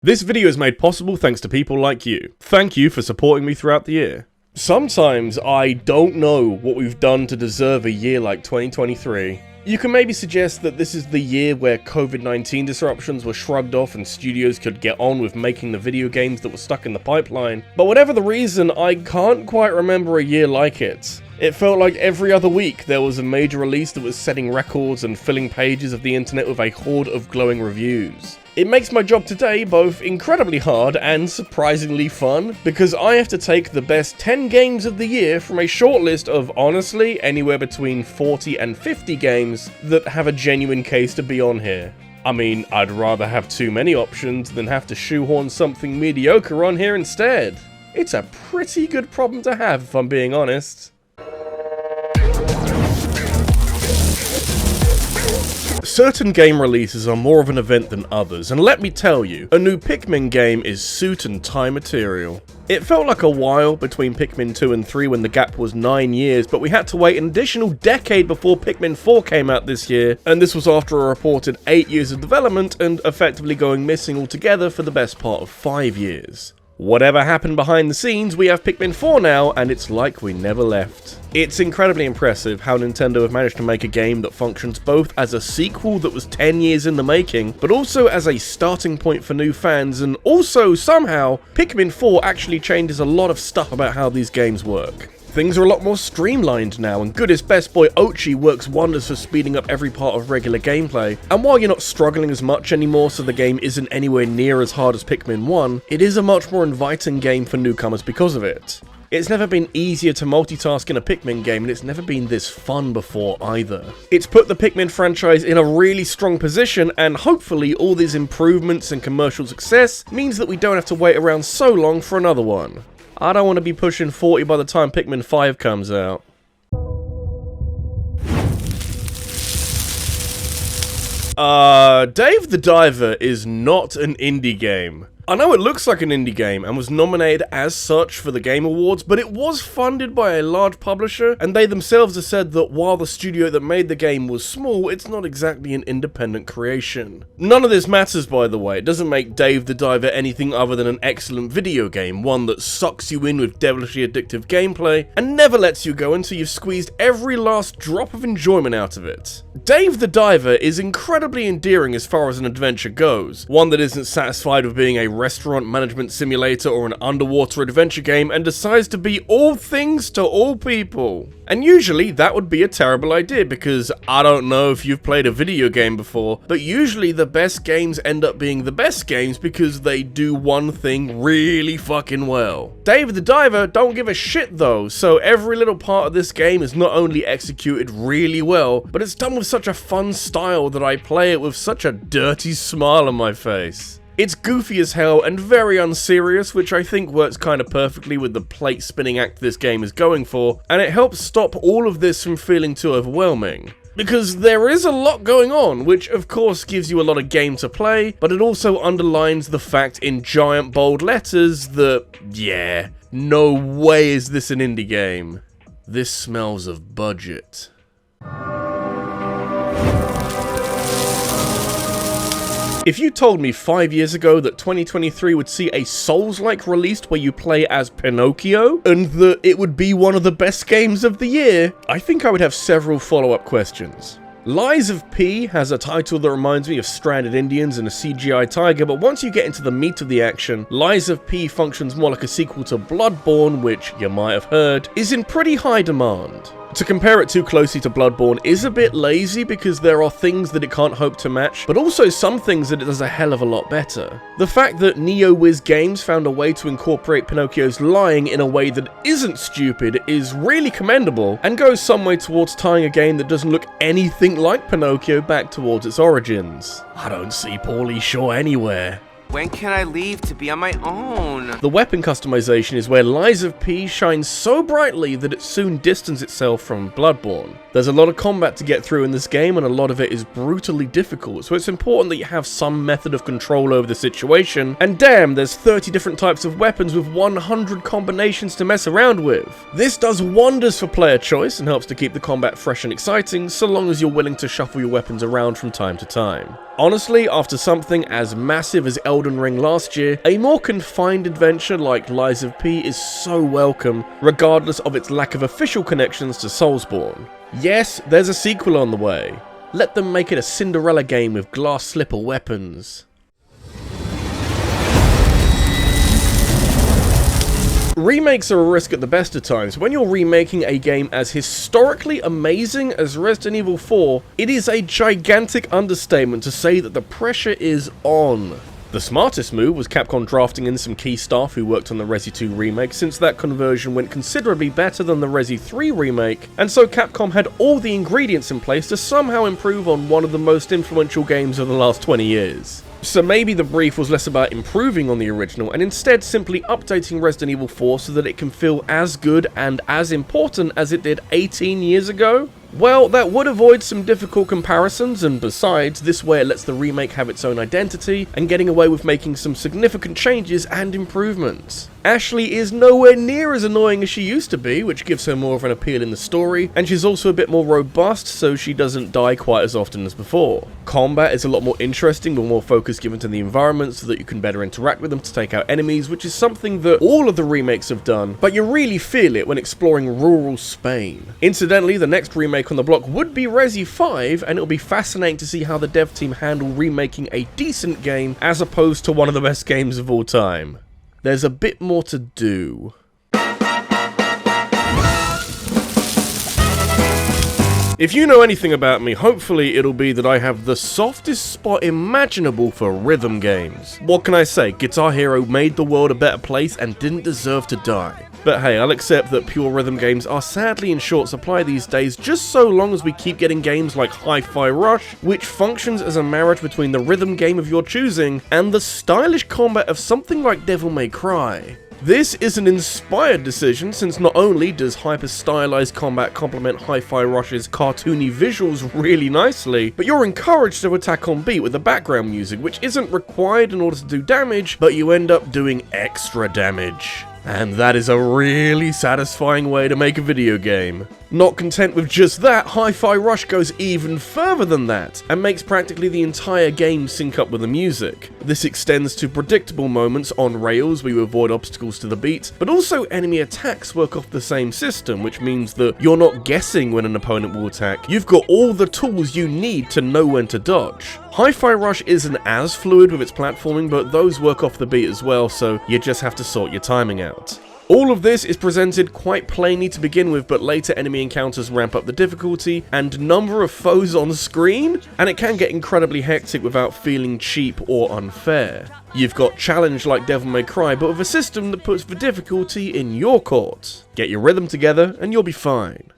This video is made possible thanks to people like you. Thank you for supporting me throughout the year. Sometimes I don't know what we've done to deserve a year like 2023. You can maybe suggest that this is the year where COVID-19 disruptions were shrugged off and studios could get on with making the video games that were stuck in the pipeline, but whatever the reason, I can't quite remember a year like it. It felt like every other week there was a major release that was setting records and filling pages of the internet with a horde of glowing reviews. It makes my job today both incredibly hard and surprisingly fun, because I have to take the best 10 games of the year from a shortlist of, honestly, anywhere between 40 and 50 games that have a genuine case to be on here. I mean, I'd rather have too many options than have to shoehorn something mediocre on here instead. It's a pretty good problem to have, if I'm being honest. Certain game releases are more of an event than others, and let me tell you, a new Pikmin game is suit and tie material. It felt like a while between Pikmin 2 and 3 when the gap was 9 years, but we had to wait an additional decade before Pikmin 4 came out this year, and this was after a reported 8 years of development and effectively going missing altogether for the best part of 5 years. Whatever happened behind the scenes, we have Pikmin 4 now, and it's like we never left. It's incredibly impressive how Nintendo have managed to make a game that functions both as a sequel that was 10 years in the making, but also as a starting point for new fans, and also, somehow, Pikmin 4 actually changes a lot of stuff about how these games work. Things are a lot more streamlined now, and Goodest Best Boy Ochi works wonders for speeding up every part of regular gameplay, and while you're not struggling as much anymore so the game isn't anywhere near as hard as Pikmin 1, it is a much more inviting game for newcomers because of it. It's never been easier to multitask in a Pikmin game, and it's never been this fun before either. It's put the Pikmin franchise in a really strong position, and hopefully all these improvements and commercial success means that we don't have to wait around so long for another one. I don't want to be pushing 40 by the time Pikmin 5 comes out. Dave the Diver is not an indie game. I know it looks like an indie game and was nominated as such for the Game Awards, but it was funded by a large publisher, and they themselves have said that while the studio that made the game was small, it's not exactly an independent creation. None of this matters, by the way. It doesn't make Dave the Diver anything other than an excellent video game, one that sucks you in with devilishly addictive gameplay and never lets you go until you've squeezed every last drop of enjoyment out of it. Dave the Diver is incredibly endearing as far as an adventure goes, one that isn't satisfied with being a restaurant management simulator or an underwater adventure game and decides to be all things to all people. And usually that would be a terrible idea, because I don't know if you've played a video game before, but usually the best games end up being the best games because they do one thing really fucking well. Dave the Diver don't give a shit though, so every little part of this game is not only executed really well, but it's done with such a fun style that I play it with such a dirty smile on my face. It's goofy as hell and very unserious, which I think works kind of perfectly with the plate spinning act this game is going for, and it helps stop all of this from feeling too overwhelming. Because there is a lot going on, which of course gives you a lot of game to play, but it also underlines the fact in giant bold letters that, yeah, no way is this an indie game. This smells of budget. If you told me 5 years ago that 2023 would see a Souls-like released where you play as Pinocchio, and that it would be one of the best games of the year, I think I would have several follow-up questions. Lies of P has a title that reminds me of Stranded Indians and a CGI tiger, but once you get into the meat of the action, Lies of P functions more like a sequel to Bloodborne, which, you might have heard, is in pretty high demand. To compare it too closely to Bloodborne is a bit lazy because there are things that it can't hope to match, but also some things that it does a hell of a lot better. The fact that NeoWiz Games found a way to incorporate Pinocchio's lying in a way that isn't stupid is really commendable, and goes some way towards tying a game that doesn't look anything like Pinocchio back towards its origins. I don't see Paulie Shaw anywhere. When can I leave to be on my own? The weapon customization is where Lies of P shines so brightly that it soon distanced itself from Bloodborne. There's a lot of combat to get through in this game, and a lot of it is brutally difficult, so it's important that you have some method of control over the situation, and damn, there's 30 different types of weapons with 100 combinations to mess around with. This does wonders for player choice and helps to keep the combat fresh and exciting, so long as you're willing to shuffle your weapons around from time to time. Honestly, after something as massive as Elden Ring last year, a more confined adventure like Lies of P is so welcome, regardless of its lack of official connections to Soulsborne. Yes, there's a sequel on the way. Let them make it a Cinderella game with glass slipper weapons. Remakes are a risk at the best of times. When you're remaking a game as historically amazing as Resident Evil 4, it is a gigantic understatement to say that the pressure is on. The smartest move was Capcom drafting in some key staff who worked on the Resi 2 remake, since that conversion went considerably better than the Resi 3 remake, and so Capcom had all the ingredients in place to somehow improve on one of the most influential games of the last 20 years. So maybe the brief was less about improving on the original and instead simply updating Resident Evil 4 so that it can feel as good and as important as it did 18 years ago? Well, that would avoid some difficult comparisons, and besides, this way it lets the remake have its own identity and getting away with making some significant changes and improvements. Ashley is nowhere near as annoying as she used to be, which gives her more of an appeal in the story, and she's also a bit more robust so she doesn't die quite as often as before. Combat is a lot more interesting with more focus given to the environment so that you can better interact with them to take out enemies, which is something that all of the remakes have done, but you really feel it when exploring rural Spain. Incidentally, the next remake on the block would be Resi 5, and it'll be fascinating to see how the dev team handle remaking a decent game as opposed to one of the best games of all time. There's a bit more to do. If you know anything about me, hopefully it'll be that I have the softest spot imaginable for rhythm games. What can I say? Guitar Hero made the world a better place and didn't deserve to die. But hey, I'll accept that pure rhythm games are sadly in short supply these days, just so long as we keep getting games like HiFi Rush, which functions as a marriage between the rhythm game of your choosing and the stylish combat of something like Devil May Cry. This is an inspired decision, since not only does hyper-stylized combat complement Hi-Fi Rush's cartoony visuals really nicely, but you're encouraged to attack on beat with the background music, which isn't required in order to do damage, but you end up doing extra damage. And that is a really satisfying way to make a video game. Not content with just that, Hi-Fi Rush goes even further than that, and makes practically the entire game sync up with the music. This extends to predictable moments on rails where you avoid obstacles to the beat, but also enemy attacks work off the same system, which means that you're not guessing when an opponent will attack. You've got all the tools you need to know when to dodge. Hi-Fi Rush isn't as fluid with its platforming, but those work off the beat as well, so you just have to sort your timing out. All of this is presented quite plainly to begin with, but later enemy encounters ramp up the difficulty and number of foes on screen, and it can get incredibly hectic without feeling cheap or unfair. You've got challenge like Devil May Cry, but with a system that puts the difficulty in your court. Get your rhythm together and you'll be fine.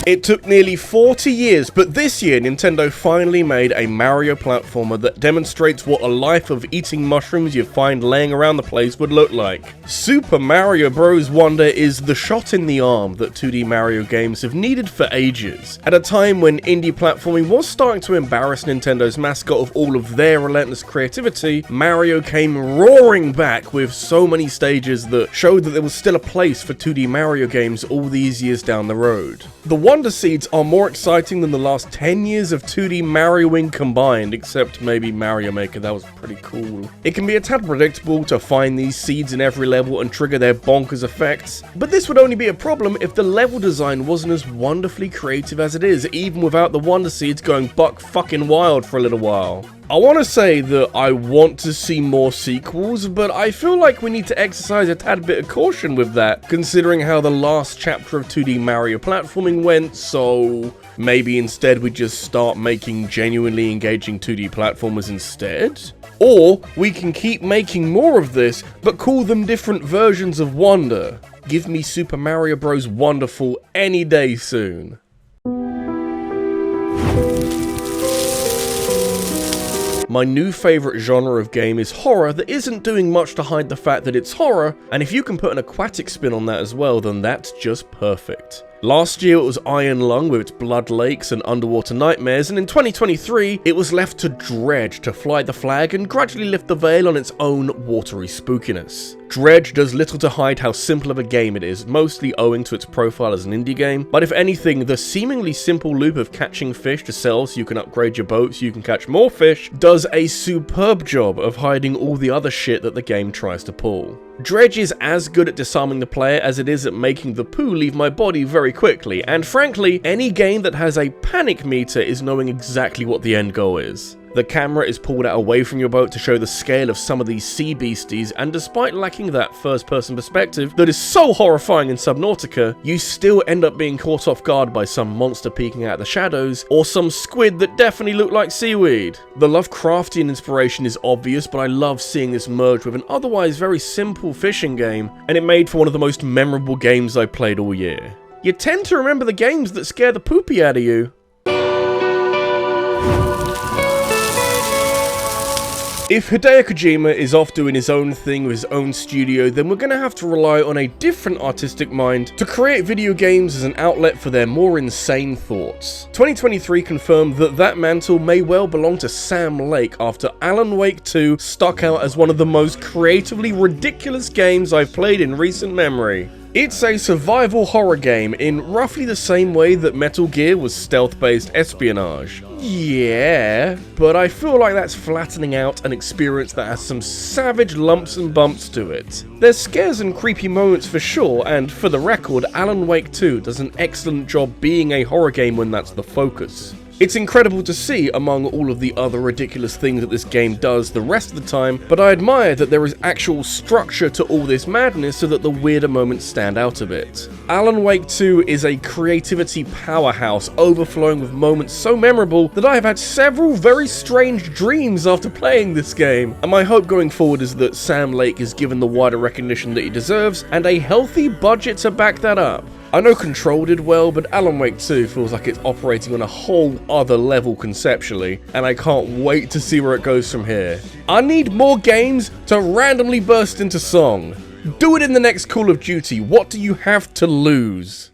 It took nearly 40 years, but this year Nintendo finally made a Mario platformer that demonstrates what a life of eating mushrooms you find laying around the place would look like. Super Mario Bros. Wonder is the shot in the arm that 2D Mario games have needed for ages. At a time when indie platforming was starting to embarrass Nintendo's mascot of all of their relentless creativity, Mario came roaring back with so many stages that showed that there was still a place for 2D Mario games all these years down the road. The Wonder Seeds are more exciting than the last 10 years of 2D Marioing combined, except maybe Mario Maker, that was pretty cool. It can be a tad predictable to find these seeds in every level and trigger their bonkers effects, but this would only be a problem if the level design wasn't as wonderfully creative as it is, even without the Wonder Seeds going buck fucking wild for a little while. I want to say that I want to see more sequels, but I feel like we need to exercise a tad bit of caution with that, considering how the last chapter of 2D Mario platforming went, so maybe instead we just start making genuinely engaging 2D platformers instead? Or we can keep making more of this, but call them different versions of Wonder. Give me Super Mario Bros. Wonderful any day soon. My new favourite genre of game is horror that isn't doing much to hide the fact that it's horror, and if you can put an aquatic spin on that as well, then that's just perfect. Last year it was Iron Lung with its blood lakes and underwater nightmares, and in 2023 it was left to Dredge to fly the flag and gradually lift the veil on its own watery spookiness. Dredge does little to hide how simple of a game it is, mostly owing to its profile as an indie game, but if anything, the seemingly simple loop of catching fish to sell so you can upgrade your boat so you can catch more fish does a superb job of hiding all the other shit that the game tries to pull. Dredge is as good at disarming the player as it is at making the poo leave my body very quickly, and frankly, any game that has a panic meter is knowing exactly what the end goal is. The camera is pulled out away from your boat to show the scale of some of these sea beasties, and despite lacking that first-person perspective that is so horrifying in Subnautica, you still end up being caught off guard by some monster peeking out of the shadows, or some squid that definitely look like seaweed. The Lovecraftian inspiration is obvious, but I love seeing this merge with an otherwise very simple fishing game, and it made for one of the most memorable games I played all year. You tend to remember the games that scare the poopy out of you. If Hideo Kojima is off doing his own thing with his own studio, then we're going to have to rely on a different artistic mind to create video games as an outlet for their more insane thoughts. 2023 confirmed that that mantle may well belong to Sam Lake after Alan Wake 2 stuck out as one of the most creatively ridiculous games I've played in recent memory. It's a survival horror game in roughly the same way that Metal Gear was stealth-based espionage. Yeah, but I feel like that's flattening out an experience that has some savage lumps and bumps to it. There's scares and creepy moments for sure, and for the record, Alan Wake 2 does an excellent job being a horror game when that's the focus. It's incredible to see among all of the other ridiculous things that this game does the rest of the time, but I admire that there is actual structure to all this madness so that the weirder moments stand out a bit. Alan Wake 2 is a creativity powerhouse, overflowing with moments so memorable that I have had several very strange dreams after playing this game, and my hope going forward is that Sam Lake is given the wider recognition that he deserves, and a healthy budget to back that up. I know Control did well, but Alan Wake 2 feels like it's operating on a whole other level conceptually, and I can't wait to see where it goes from here. I need more games to randomly burst into song. Do it in the next Call of Duty. What do you have to lose?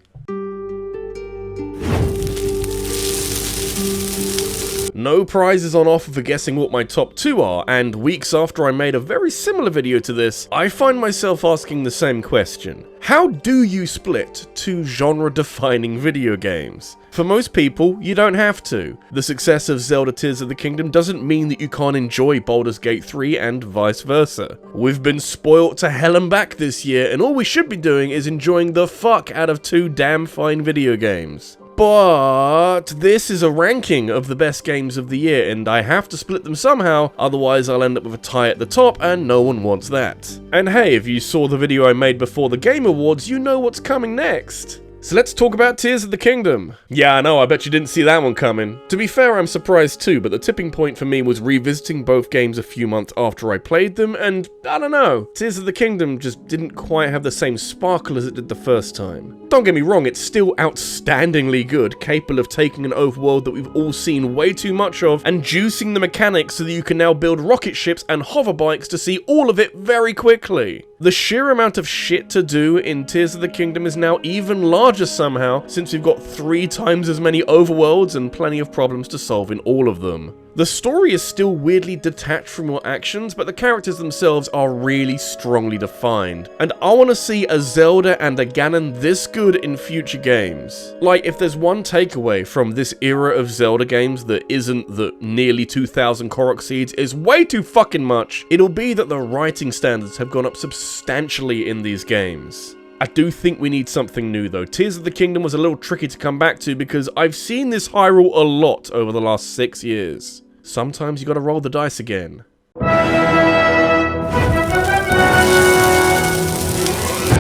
No prizes on offer for guessing what my top 2 are, and weeks after I made a very similar video to this, I find myself asking the same question. How do you split 2 genre-defining video games? For most people, you don't have to. The success of Zelda Tears of the Kingdom doesn't mean that you can't enjoy Baldur's Gate 3 and vice versa. We've been spoilt to hell and back this year, and all we should be doing is enjoying the fuck out of 2 damn fine video games. But this is a ranking of the best games of the year, and I have to split them somehow, otherwise I'll end up with a tie at the top, and no one wants that. And hey, if you saw the video I made before the Game Awards, you know what's coming next. So let's talk about Tears of the Kingdom. Yeah, I know, I bet you didn't see that one coming. To be fair, I'm surprised too, but the tipping point for me was revisiting both games a few months after I played them, and I don't know, Tears of the Kingdom just didn't quite have the same sparkle as it did the first time. Don't get me wrong, it's still outstandingly good, capable of taking an overworld that we've all seen way too much of, and juicing the mechanics so that you can now build rocket ships and hover bikes to see all of it very quickly. The sheer amount of shit to do in Tears of the Kingdom is now even larger somehow, since we've got 3 times as many overworlds and plenty of problems to solve in all of them. The story is still weirdly detached from your actions, but the characters themselves are really strongly defined. And I want to see a Zelda and a Ganon this good in future games. Like, if there's one takeaway from this era of Zelda games that isn't that nearly 2,000 Korok seeds is way too fucking much, it'll be that the writing standards have gone up substantially in these games. I do think we need something new though. Tears of the Kingdom was a little tricky to come back to because I've seen this Hyrule a lot over the last 6 years. Sometimes you gotta roll the dice again.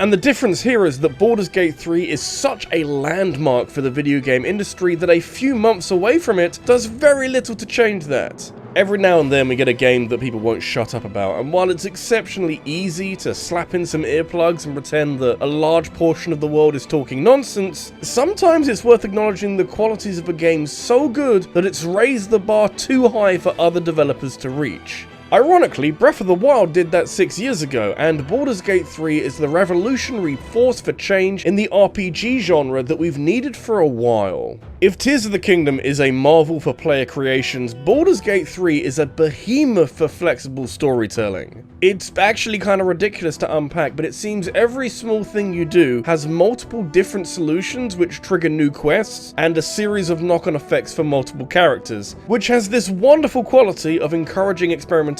And the difference here is that Baldur's Gate 3 is such a landmark for the video game industry that a few months away from it does very little to change that. Every now and then we get a game that people won't shut up about, and while it's exceptionally easy to slap in some earplugs and pretend that a large portion of the world is talking nonsense, sometimes it's worth acknowledging the qualities of a game so good that it's raised the bar too high for other developers to reach. Ironically, Breath of the Wild did that 6 years ago, and Baldur's Gate 3 is the revolutionary force for change in the RPG genre that we've needed for a while. If Tears of the Kingdom is a marvel for player creations, Baldur's Gate 3 is a behemoth for flexible storytelling. It's actually kind of ridiculous to unpack, but it seems every small thing you do has multiple different solutions which trigger new quests, and a series of knock-on effects for multiple characters, which has this wonderful quality of encouraging experimentation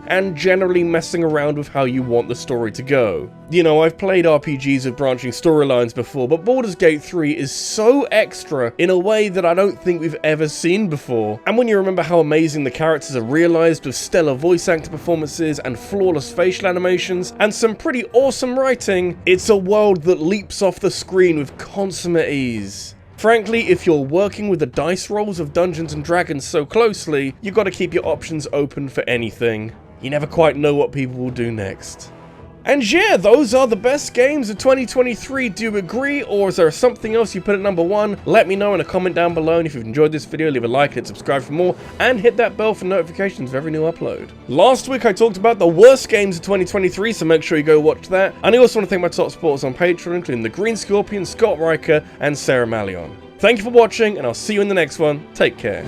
and generally messing around with how you want the story to go. You know, I've played RPGs with branching storylines before, but Baldur's Gate 3 is so extra in a way that I don't think we've ever seen before. And when you remember how amazing the characters are realized with stellar voice actor performances and flawless facial animations and some pretty awesome writing, it's a world that leaps off the screen with consummate ease. Frankly, if you're working with the dice rolls of Dungeons & Dragons so closely, you've got to keep your options open for anything. You never quite know what people will do next. And yeah, those are the best games of 2023. Do you agree, or is there something else you put at number 1? Let me know in a comment down below, and if you've enjoyed this video, leave a like and subscribe for more, and hit that bell for notifications of every new upload. Last week I talked about the worst games of 2023, so make sure you go watch that. And I also want to thank my top supporters on Patreon, including the Green Scorpion, Scott Riker, and Sarah Mallion. Thank you for watching, and I'll see you in the next one. Take care.